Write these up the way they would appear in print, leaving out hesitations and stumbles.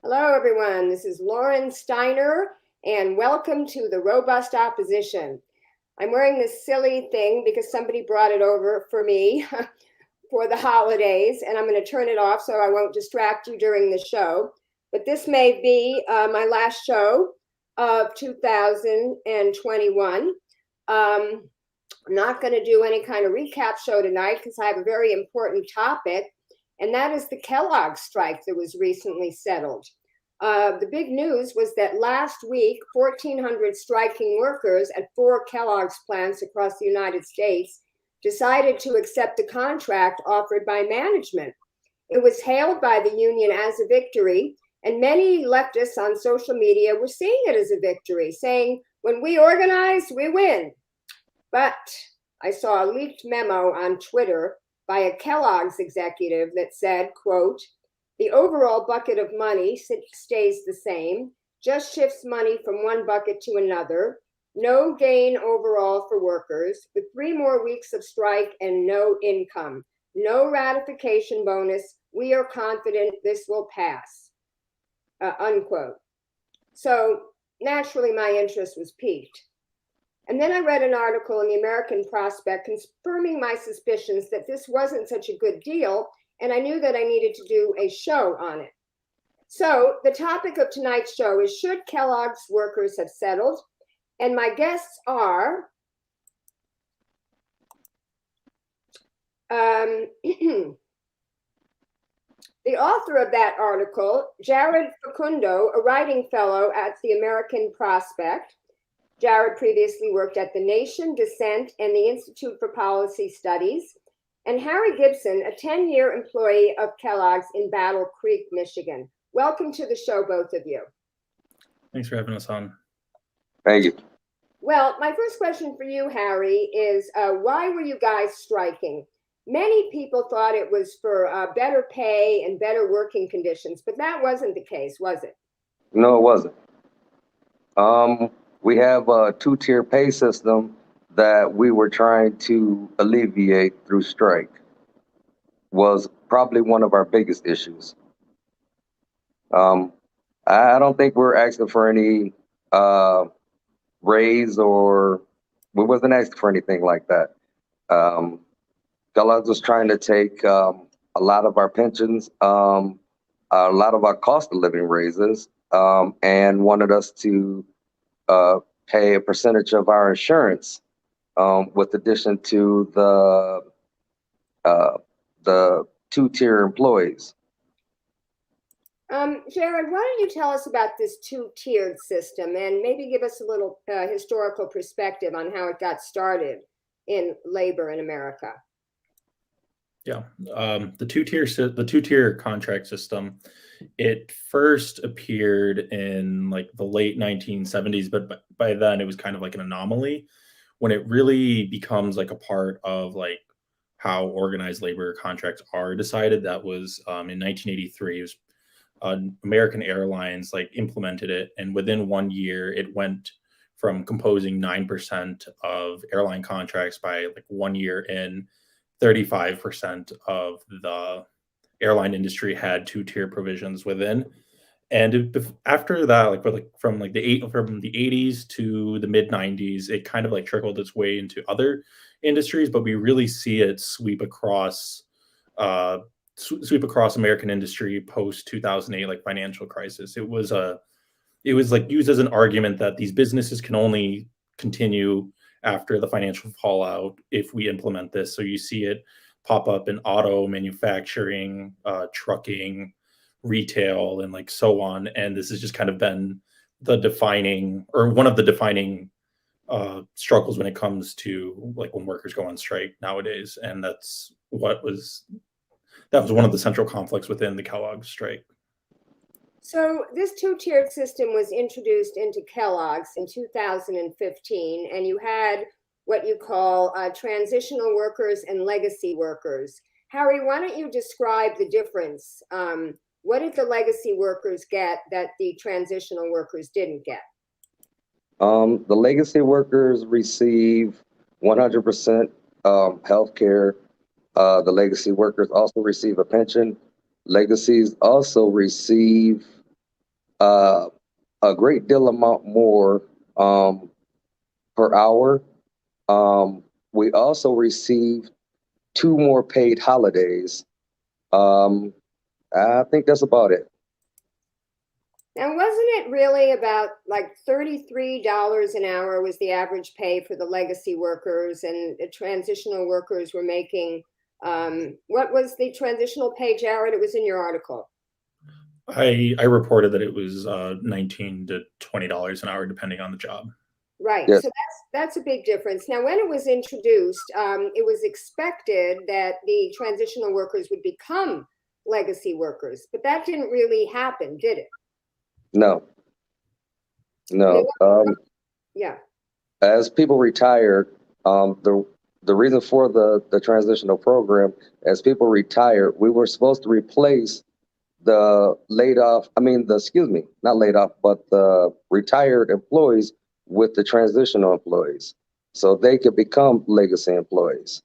Hello, everyone. This is Lauren Steiner, and welcome to the Robust Opposition. I'm wearing this silly thing because somebody brought it over for me for the holidays, and I'm going to turn it off so I won't distract you during the show. But this may be my last show of 2021. I'm not going to do any kind of recap show tonight because I have a very important topic, and that is the Kellogg strike that was recently settled. The big news was that last week, 1,400 striking workers at 4 Kellogg's plants across the United States decided to accept the contract offered by management. It was hailed by the union as a victory, and many leftists on social media were seeing it as a victory, saying, when we organize, we win. But I saw a leaked memo on Twitter by a Kellogg's executive that said, quote, the overall bucket of money stays the same, just shifts money from one bucket to another. No gain overall for workers, with 3 more weeks of strike and no income. No ratification bonus. We are confident this will pass, unquote. So naturally, my interest was piqued. And then I read an article in the American Prospect confirming my suspicions that this wasn't such a good deal, and I knew that I needed to do a show on it. So the topic of tonight's show is, should Kellogg's workers have settled? And my guests are the author of that article, Jarod Facundo, a writing fellow at the American Prospect. Jarod previously worked at The Nation, Dissent, and the Institute for Policy Studies. And Harry Gibson, a 10-year employee of Kellogg's in Battle Creek, Michigan. Welcome to the show, both of you. Thanks for having us on. Thank you. Well, my first question for you, Harry, is why were you guys striking? Many people thought it was for better pay and better working conditions, but that wasn't the case, was it? No, it wasn't. We have a 2-tier pay system that we were trying to alleviate through strike. Was probably one of our biggest issues. I don't think we're asking for any raise, or we wasn't asking for anything like that. Kellogg was trying to take a lot of our pensions, a lot of our cost of living raises, and wanted us to pay a percentage of our insurance, with addition to the 2-tier employees. Jarod, why don't you tell us about this 2-tiered system and maybe give us a little historical perspective on how it got started in labor in America? Yeah, the two-tier contract system, it first appeared in like the late 1970s, but by then it was kind of like an anomaly. When it really becomes like a part of like how organized labor contracts are decided, that was in 1983. It was American Airlines like implemented it, and within 1 year it went from composing 9% of airline contracts by like 1 year in. 35% of the airline industry had 2-tier provisions within, and after that, from the 80s to the mid 90s, it kind of like trickled its way into other industries, but we really see it sweep across American industry post 2008 like financial crisis. It was like used as an argument that these businesses can only continue after the financial fallout if we implement this. So you see it pop up in auto manufacturing, trucking, retail, and like so on. And this has just kind of been the defining, or one of the defining struggles when it comes to like when workers go on strike nowadays. And that was one of the central conflicts within the Kellogg strike. So this 2-tiered system was introduced into Kellogg's in 2015, and you had what you call transitional workers and legacy workers. Harry, why don't you describe the difference? What did the legacy workers get that the transitional workers didn't get? The legacy workers receive 100% health care. The legacy workers also receive a pension. Legacies also receive a great deal amount more per hour. We also received 2 more paid holidays. I think that's about it. Now, wasn't it really about like $33 an hour was the average pay for the legacy workers, and the transitional workers were making, what was the transitional pay, Jarod? It was in your article. I reported that it was $19 to $20 an hour, depending on the job. Right. Yes. So that's a big difference. Now, when it was introduced, it was expected that the transitional workers would become legacy workers, but that didn't really happen, did it? No. I mean, No. yeah. As people retire, the reason for the transitional program, as people retire, we were supposed to replace the not laid off, but the retired employees with the transitional employees, so they could become legacy employees.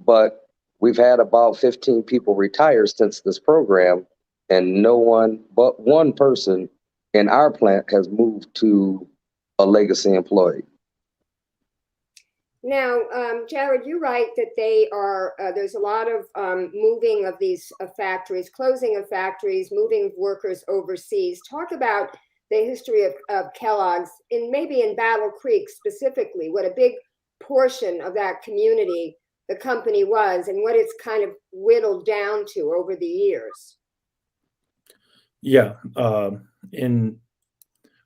But we've had about 15 people retire since this program, and no one but one person in our plant has moved to a legacy employee. Now, Jarod, you write that they are, there's a lot of moving of these factories, closing of factories, moving workers overseas. Talk about the history of Kellogg's, maybe in Battle Creek specifically, what a big portion of that community the company was, and what it's kind of whittled down to over the years. Yeah,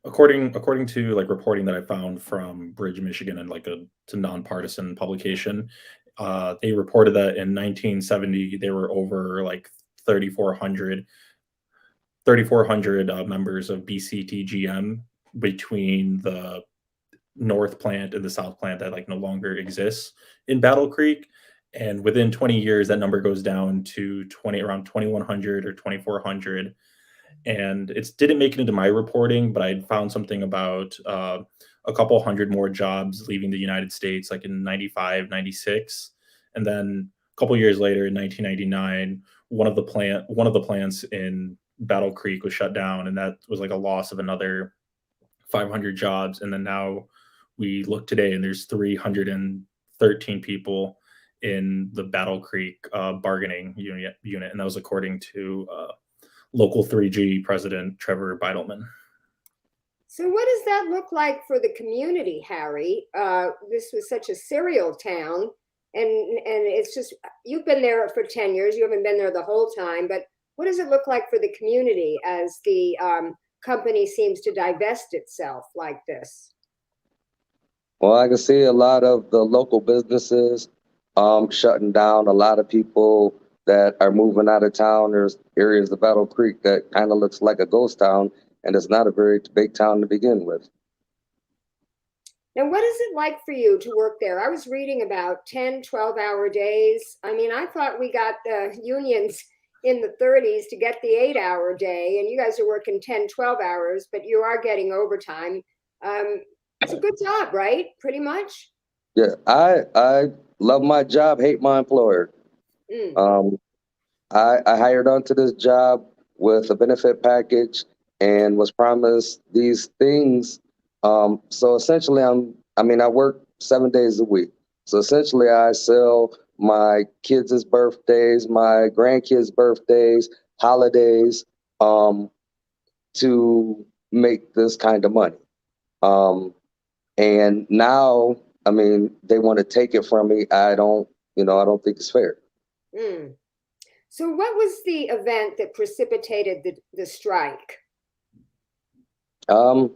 according to like reporting that I found from Bridge, Michigan, and like it's a nonpartisan publication, they reported that in 1970 there were over like 3,400 members of BCTGM between the North plant and the South plant that like no longer exists in Battle Creek. And within 20 years, that number goes down to around 2,100 or 2,400. And it didn't make it into my reporting, but I found something about a couple hundred more jobs leaving the United States, like in 95, 96. And then a couple years later in 1999, one of the plants in Battle Creek was shut down, and that was like a loss of another 500 jobs. And then now we look today and there's 313 people in the Battle Creek bargaining unit, and that was according to Local 3G President Trevor Beidelman. So what does that look like for the community, Harry? This was such a cereal town, and it's just, you've been there for 10 years. You haven't been there the whole time, but what does it look like for the community as the company seems to divest itself like this? Well, I can see a lot of the local businesses shutting down, a lot of people that are moving out of town. There's areas of Battle Creek that kind of looks like a ghost town, and it's not a very big town to begin with. Now, what is it like for you to work there? I was reading about 10, 12-hour days. I mean, I thought we got the unions in the 30s to get the 8-hour day, and you guys are working 10, 12 hours, but you are getting overtime. It's a good job, right? Pretty much. Yeah, I love my job, hate my employer. I hired onto this job with a benefit package and was promised these things. So essentially, I work 7 days a week. So essentially, I sell my kids' birthdays, my grandkids' birthdays, holidays, to make this kind of money. And now, they want to take it from me. I don't think it's fair. So what was the event that precipitated the strike? Well,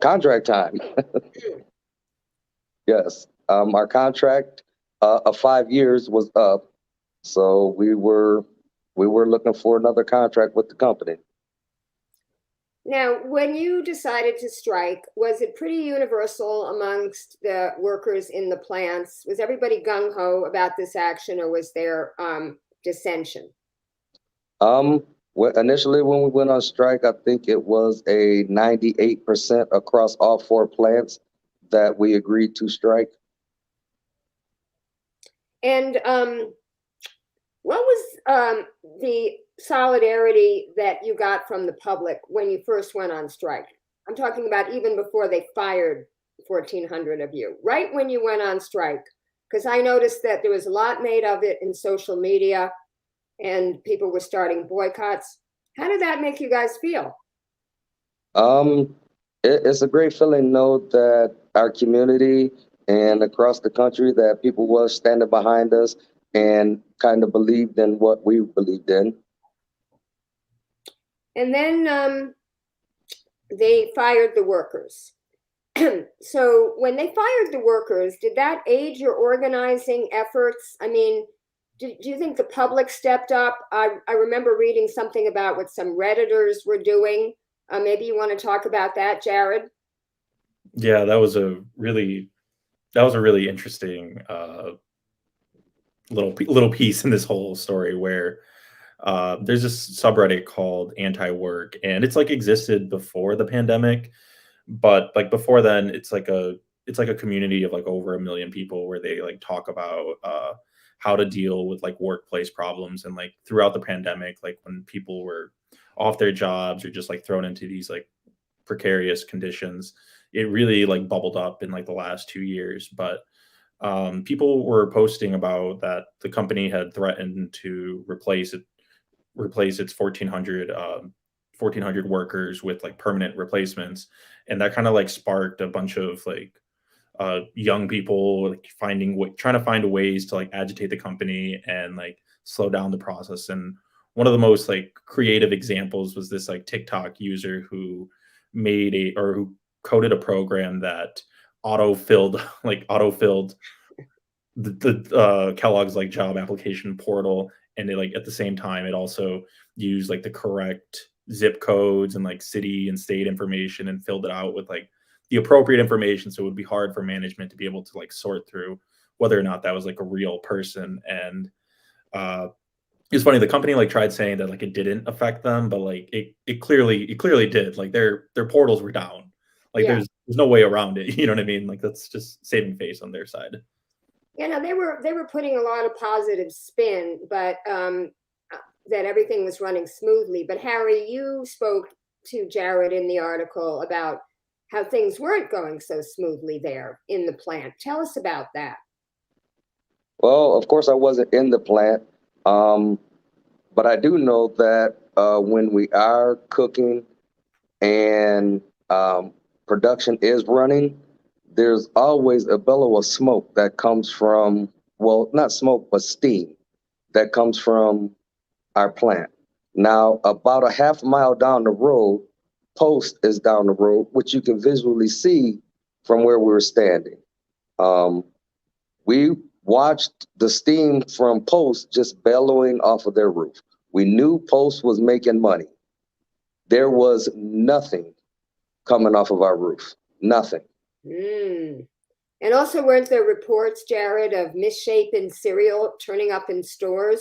contract time. Yes. Our contract of 5 years was up. So we were looking for another contract with the company. Now, when you decided to strike, was it pretty universal amongst the workers in the plants? Was everybody gung-ho about this action, or was there dissension? Initially, when we went on strike, I think it was a 98% across all 4 plants that we agreed to strike. And What was the solidarity that you got from the public when you first went on strike? I'm talking about even before they fired 1,400 of you, right when you went on strike. Because I noticed that there was a lot made of it in social media and people were starting boycotts. How did that make you guys feel? Um, it's a great feeling to know that our community and across the country that people was standing behind us and kind of believed in what we believed in. And then they fired the workers. So when they fired the workers, did that aid your organizing efforts? I mean, do you think the public stepped up? I remember reading something about what some Redditors were doing. Maybe you want to talk about that, Jarod? Yeah, that was a really interesting little piece in this whole story where there's this subreddit called anti-work, and it's like existed before the pandemic, but like before then it's like a community of like over 1 million people where they like talk about how to deal with like workplace problems. And like throughout the pandemic, like when people were off their jobs or just like thrown into these like precarious conditions, it really like bubbled up in like the last 2 years. But people were posting about that the company had threatened to replace its 1,400 workers with like permanent replacements, and that kind of like sparked a bunch of like young people like trying to find ways to like agitate the company and like slow down the process. And one of the most like creative examples was this like TikTok user who who coded a program that autofilled the Kellogg's like job application portal, and it like at the same time it also used like the correct zip codes and like city and state information and filled it out with like the appropriate information, so it would be hard for management to be able to like sort through whether or not that was like a real person. And uh it's funny, the company like tried saying that like it didn't affect them, but like it clearly did. Like their portals were down. Like Yeah. there's no way around it. You know what I mean? Like that's just saving face on their side. Yeah, no, they were putting a lot of positive spin, but that everything was running smoothly. But Harry, you spoke to Jarod in the article about how things weren't going so smoothly there in the plant. Tell us about that. Well, of course, I wasn't in the plant, um, but I do know that when we are cooking and production is running, there's always a billow of smoke that comes from, well, not smoke, but steam that comes from our plant. Now, about a half mile down the road, Post is down the road, which you can visually see from where we were standing. Um, we watched the steam from Post just bellowing off of their roof. We knew Post was making money. There was nothing coming off of our roof. Nothing. Mm. And also, weren't there reports, Jarod, of misshapen cereal turning up in stores?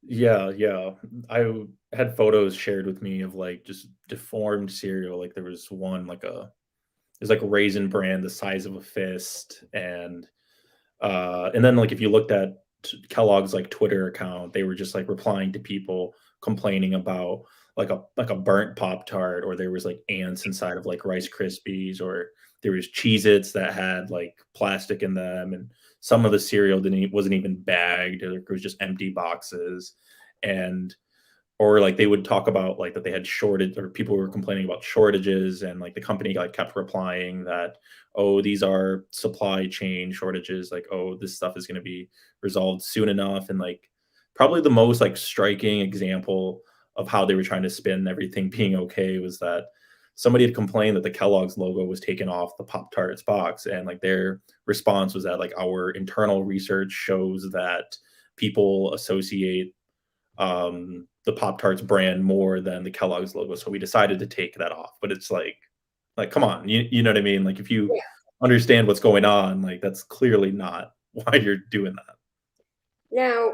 Yeah, yeah. I had photos shared with me of like just deformed cereal. Like there was one like there's like a raisin bran the size of a fist. And then like if you looked at Kellogg's like Twitter account, they were just like replying to people complaining about like a burnt Pop Tart, or there was like ants inside of like Rice Krispies, or there was Cheez-Its that had like plastic in them, and some of the cereal wasn't even bagged, or it was just empty boxes. And or like they would talk about like that they had shortage, or people were complaining about shortages, and like the company like kept replying that, oh, these are supply chain shortages, like, oh, this stuff is going to be resolved soon enough. And like probably the most like striking example of how they were trying to spin everything being okay was that somebody had complained that the Kellogg's logo was taken off the Pop Tarts box, and like their response was that like our internal research shows that people associate the Pop Tarts brand more than the Kellogg's logo, so we decided to take that off. But it's like come on, you know what I mean? Like if you Yeah. understand what's going on, like that's clearly not why you're doing that. Now,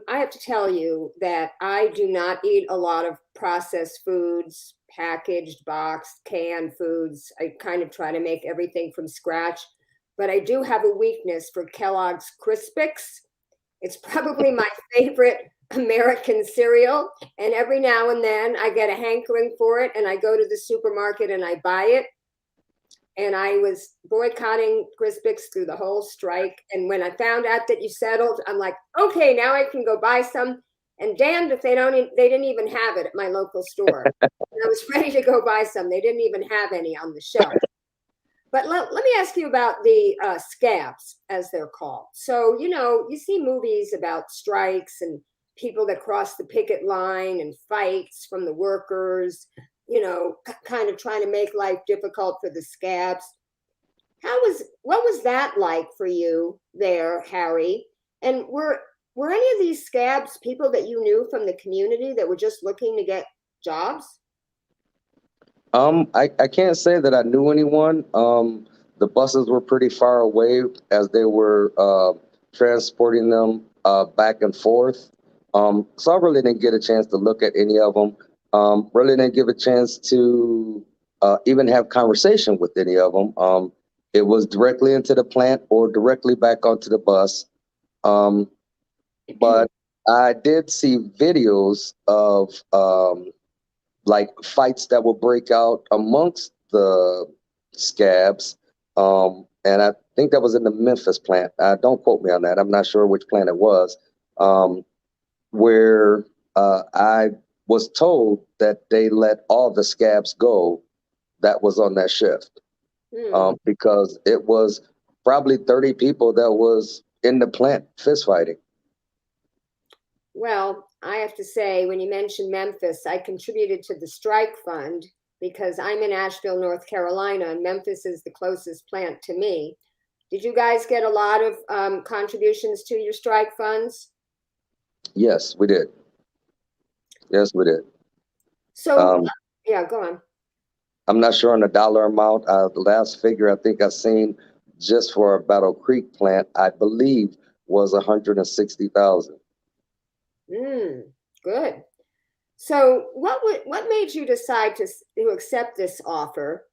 I have to tell you that I do not eat a lot of processed foods, packaged, boxed, canned foods. I kind of try to make everything from scratch, but I do have a weakness for Kellogg's Crispix. It's probably my favorite American cereal. And every now and then I get a hankering for it and I go to the supermarket and I buy it. And I was boycotting Crispix through the whole strike. And when I found out that you settled, I'm like, okay, now I can go buy some. And damned if they didn't even have it at my local store. And I was ready to go buy some. They didn't even have any on the shelf. But let me ask you about the scabs, as they're called. So, you see movies about strikes and people that cross the picket line and fights from the workers, kind of trying to make life difficult for the scabs. What was that like for you there, Harry? And were any of these scabs people that you knew from the community that were just looking to get jobs? I can't say that I knew anyone. The buses were pretty far away as they were transporting them back and forth. So I really didn't get a chance to look at any of them. Really didn't give a chance to even have conversation with any of them. It was directly into the plant or directly back onto the bus. But I did see videos of like fights that would break out amongst the scabs. And I think that was in the Memphis plant. Don't quote me on that. I'm not sure which plant it was, where I was told that they let all the scabs go that was on that shift, because it was probably 30 people that was in the plant fist fighting. Well, I have to say, when you mentioned Memphis, I contributed to the strike fund because I'm in Asheville, North Carolina, and Memphis is the closest plant to me. Did you guys get a lot of contributions to your strike funds? Yes, we did. Yes, we did. So, yeah, go on. I'm not sure on the dollar amount. The last figure I think I seen just for a Battle Creek plant, I believe, was 160,000. Good. So what made you decide to accept this offer?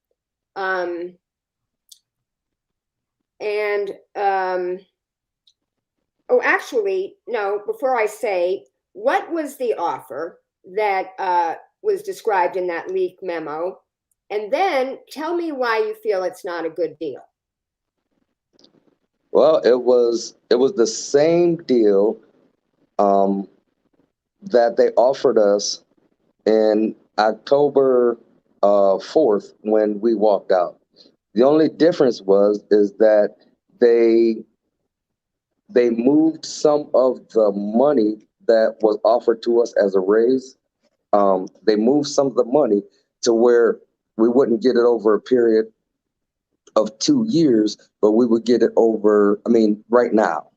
Actually, no, before I say, what was the offer that was described in that leak memo? And then tell me why you feel it's not a good deal. Well, it was the same deal that they offered us in October 4th when we walked out. The only difference is that they moved some of the money that was offered to us as a raise. They moved some of the money to where we wouldn't get it over a period of 2 years, but we would get it over, right now.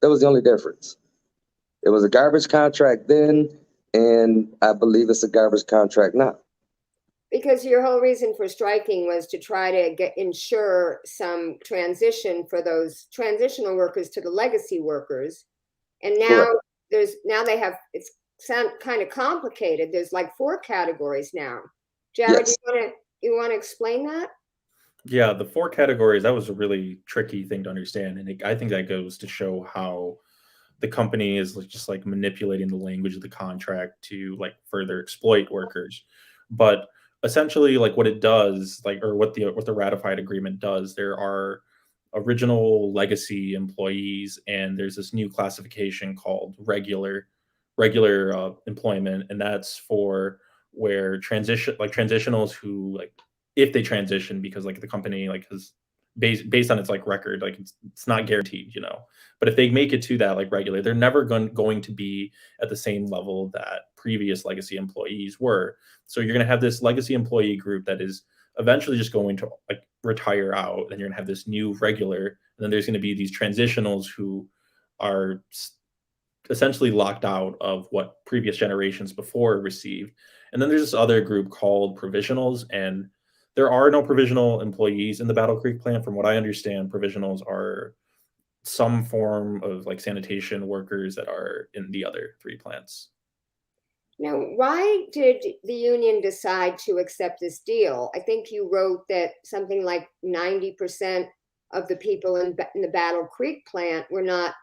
That was the only difference. It was a garbage contract then, and I believe it's a garbage contract now. Because your whole reason for striking was to try to ensure some transition for those transitional workers to the legacy workers. And now it's kind of complicated. There's like 4 categories now. Jarod, Yes. you want to explain that? Yeah, the 4 categories, that was a really tricky thing to understand. And I think that goes to show how the company is just like manipulating the language of the contract to like further exploit workers. But essentially, like what it does, or what the ratified agreement does, there are original legacy employees, and there's this new classification called regular employment, and that's for where transitionals who, like, if they transition, because like the company like has based on its like record, like it's not guaranteed, but if they make it to that like regular, they're never going to be at the same level that previous legacy employees were. So you're going to have this legacy employee group that is eventually just going to like retire out, and you're going to have this new regular, and then there's going to be these transitionals who are essentially locked out of what previous generations before received. And then there's this other group called provisionals, and there are no provisional employees in the Battle Creek plant. From what I understand, provisionals are some form of like sanitation workers that are in the other 3 plants. Now, why did the union decide to accept this deal? I think you wrote that something like 90% of the people in the Battle Creek plant were not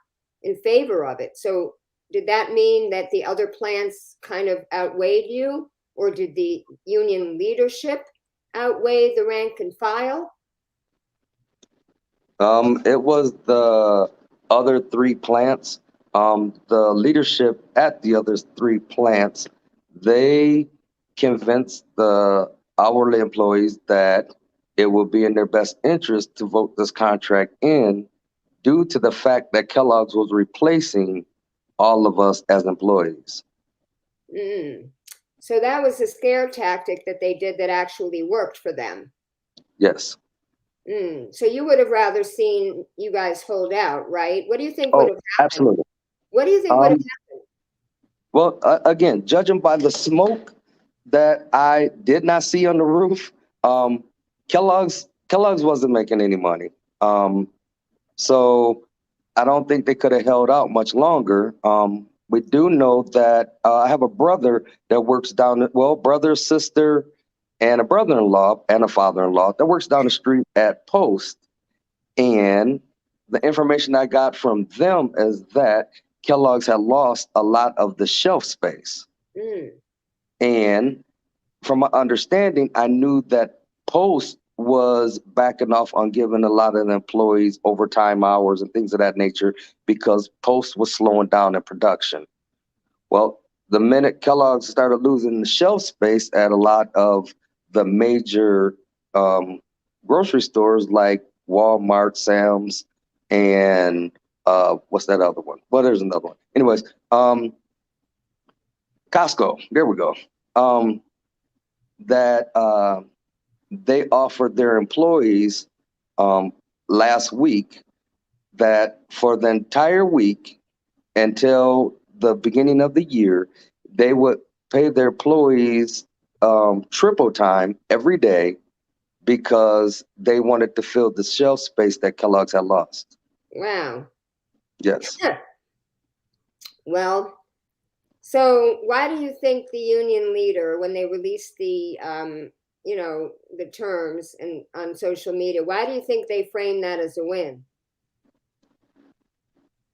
in favor of it. So did that mean that the other plants kind of outweighed you, or did the union leadership outweigh the rank and file? It was the other three plants. The leadership at the other three plants, they convinced the hourly employees that it would be in their best interest to vote this contract in due to the fact that Kellogg's was replacing all of us as employees. Mm. So that was a scare tactic that they did that actually worked for them. Yes. So you would have rather seen you guys hold out, right? What do you think would Oh, have happened? absolutely. What do you think would have happened? Well, again, judging by the smoke that I did not see on the roof, Kellogg's wasn't making any money. So I don't think they could have held out much longer. We do know that I have a brother that works brother, sister, and a brother-in-law and a father-in-law that works down the street at Post. And the information I got from them is that Kellogg's had lost a lot of the shelf space. Mm. And from my understanding, I knew that Post was backing off on giving a lot of the employees overtime hours and things of that nature because Post was slowing down in production. Well, the minute Kellogg's started losing the shelf space at a lot of the major grocery stores like Walmart, Sam's, and what's that other one? Well, there's another one. Anyways, Costco. There we go. That they offered their employees last week that for the entire week until the beginning of the year, they would pay their employees triple time every day because they wanted to fill the shelf space that Kellogg's had lost. Wow. Yes. Well, so why do you think the union leader, when they released the, the terms and on social media, why do you think they framed that as a win?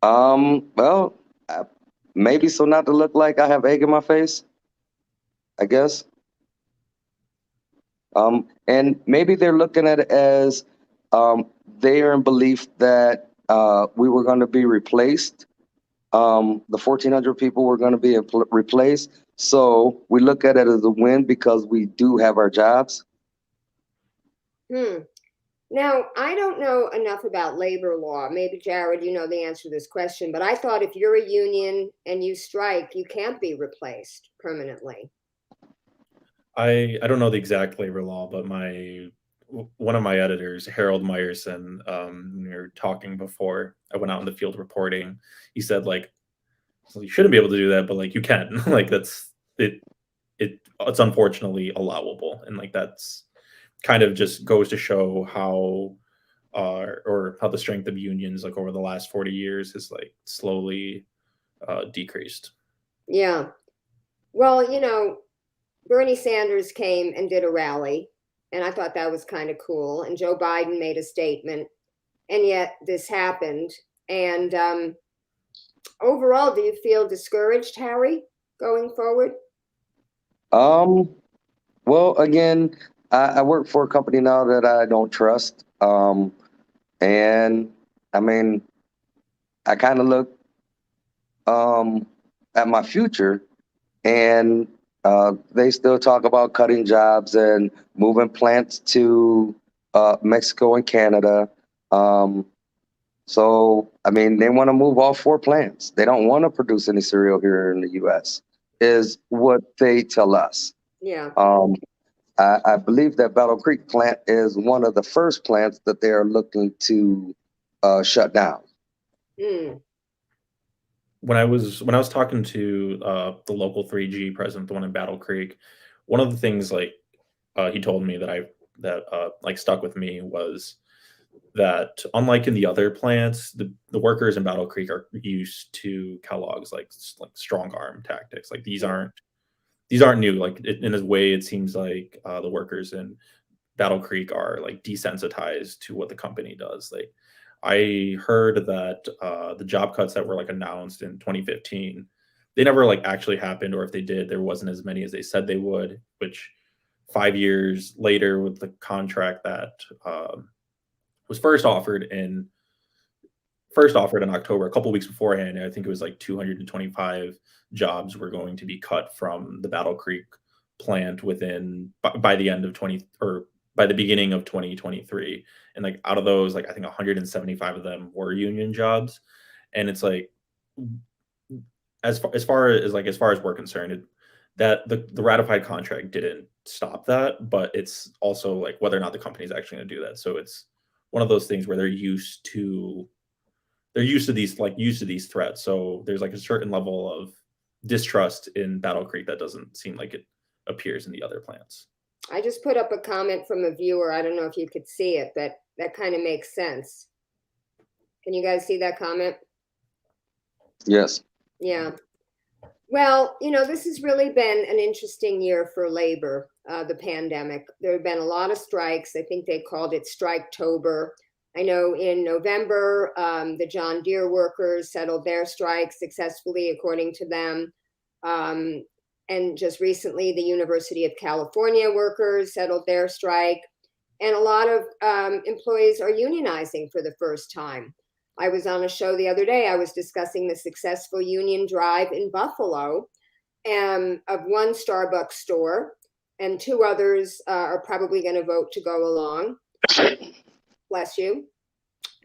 Well, maybe so not to look like I have egg in my face, I guess. And maybe they're looking at it as they are in belief that we were going to be replaced. The 1,400 people were going to be replaced. So we look at it as a win because we do have our jobs. Now, I don't know enough about labor law. Maybe, Jarod, you know the answer to this question, but I thought if you're a union and you strike, you can't be replaced permanently. I don't know the exact labor law, but one of my editors, Harold Meyerson, when we were talking before I went out in the field reporting, he said like, well, you shouldn't be able to do that, but like you can. Like that's it. It's unfortunately allowable, and like that's kind of just goes to show how or how the strength of unions like over the last 40 years has like slowly decreased. Yeah. Well, Bernie Sanders came and did a rally, and I thought that was kind of cool. And Joe Biden made a statement, and yet this happened. And overall, do you feel discouraged, Harry, going forward? Well, again, I work for a company now that I don't trust. And I mean, I kind of look at my future, and they still talk about cutting jobs and moving plants to Mexico and Canada. So, I mean, they want to move all four plants. They don't want to produce any cereal here in the U.S., is what they tell us. Yeah. I believe that Battle Creek plant is one of the first plants that they are looking to shut down. When I was talking to the local 3G president, the one in Battle Creek, one of the things like he told me that like stuck with me was that unlike in the other plants, the workers in Battle Creek are used to Kellogg's like strong arm tactics. Like these aren't new. Like in a way, it seems like the workers in Battle Creek are like desensitized to what the company does. Like I heard that the job cuts that were like announced in 2015, they never like actually happened, or if they did, there wasn't as many as they said they would. Which 5 years later, with the contract that was first offered in October, a couple weeks beforehand, I think it was like 225 jobs were going to be cut from the Battle Creek plant by the end of 20 or by the beginning of 2023. And like out of those, like I think 175 of them were union jobs. And it's like as far as we're concerned, that the ratified contract didn't stop that, but it's also like whether or not the company is actually going to do that. So it's one of those things where they're used to these threats. So there's like a certain level of distrust in Battle Creek that doesn't seem like it appears in the other plants. I just put up a comment from a viewer. I don't know if you could see it, but that kind of makes sense. Can you guys see that comment? Yes. Yeah. Well, this has really been an interesting year for labor, the pandemic. There have been a lot of strikes. I think they called it Striketober. I know in November, the John Deere workers settled their strike successfully, according to them. And just recently, the University of California workers settled their strike. And a lot of employees are unionizing for the first time. I was on a show the other day. I was discussing the successful union drive in Buffalo of one Starbucks store, and 2 others are probably going to vote to go along. Bless you.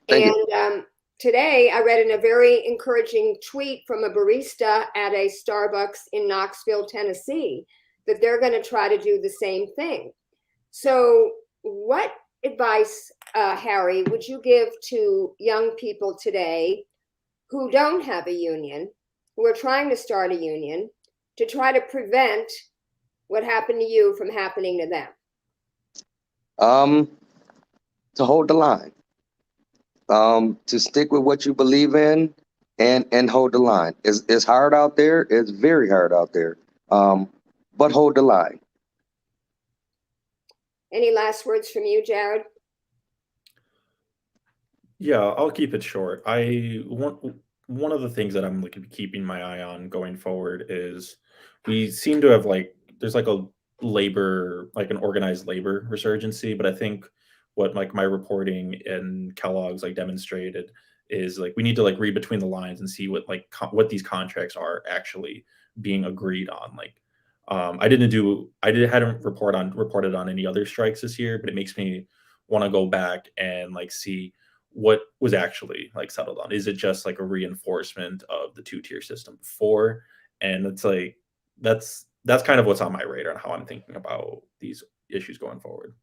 Thank and you. Today I read in a very encouraging tweet from a barista at a Starbucks in Knoxville, Tennessee, that they're going to try to do the same thing. So what advice, Harry, would you give to young people today who don't have a union, who are trying to start a union, to try to prevent what happened to you from happening to them? To hold the line, to stick with what you believe in, and hold the line. It's hard out there. It's very hard out there. But hold the line. Any last words from you, Jarod? Yeah, I'll keep it short. One of the things that I'm like keeping my eye on going forward is we seem to have there's like an organized labor resurgency, but I think what like my reporting in Kellogg's like demonstrated is like we need to like read between the lines and see what what these contracts are actually being agreed on. Hadn't reported on any other strikes this year, but it makes me want to go back and like see what was actually like settled on. Is it just like a reinforcement of the 2-tier system before? And it's like that's kind of what's on my radar and how I'm thinking about these issues going forward.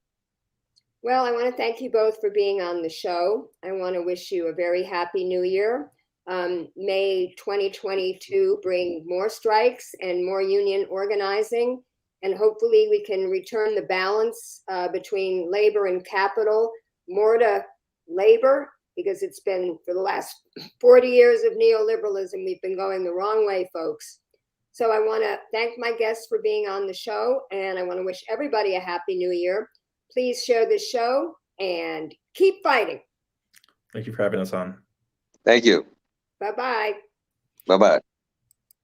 Well, I want to thank you both for being on the show. I want to wish you a very happy new year. May 2022 bring more strikes and more union organizing, and hopefully we can return the balance between labor and capital more to labor, because it's been, for the last 40 years of neoliberalism, we've been going the wrong way, folks. So I want to thank my guests for being on the show, and I want to wish everybody a happy new year. Please share this show and keep fighting. Thank you for having us on. Thank you. Bye-bye. Bye-bye.